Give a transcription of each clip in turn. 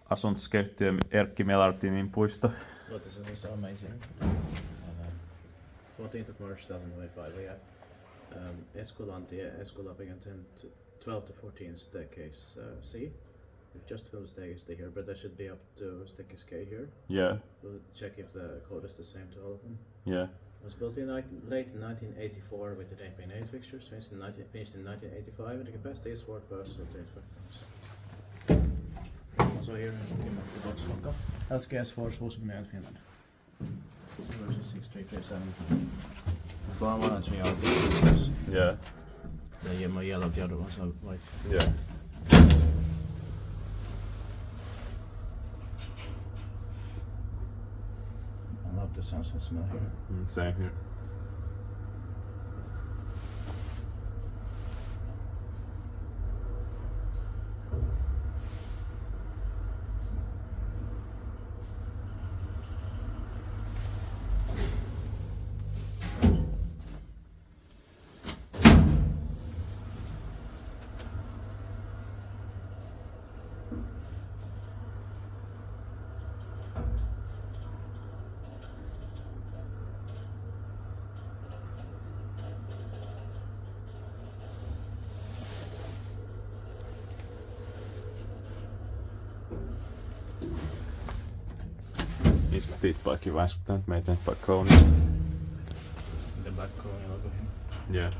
asuntoskeittiö Erkki Melartinin puisto. But this is amazing. 14th of March 2025, we have Eskolantie, Eskolantie, 12 to 14 staircase C. We've just filled the staircase here, but that should be up to staircase K here. Yeah, We'll check if the code is the same to all of them. yeah. It was built in late in 1984 with the 8.8 fixtures, finished in 1985, and the capacity is 4 persons of 8 Also here in Pukinmäki box locker. LSKS Force was in Finland. Version 6337. The 1 and 3 are the Yeah, The yellow, the other ones are white. yeah. I love the sounds and smell here. Same here. Inspected by Kone, maintained by Kone. The black Kone logo here. Yeah,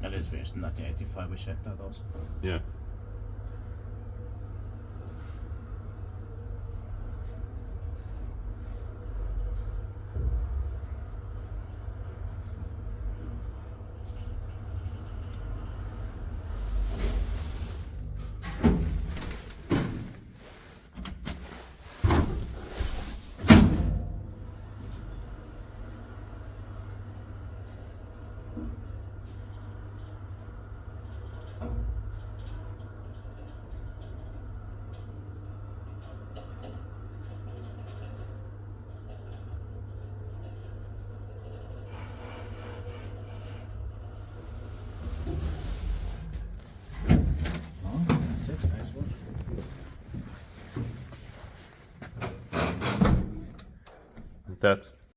That is finished in 1985, we checked that also. yeah. That's it, nice one. That's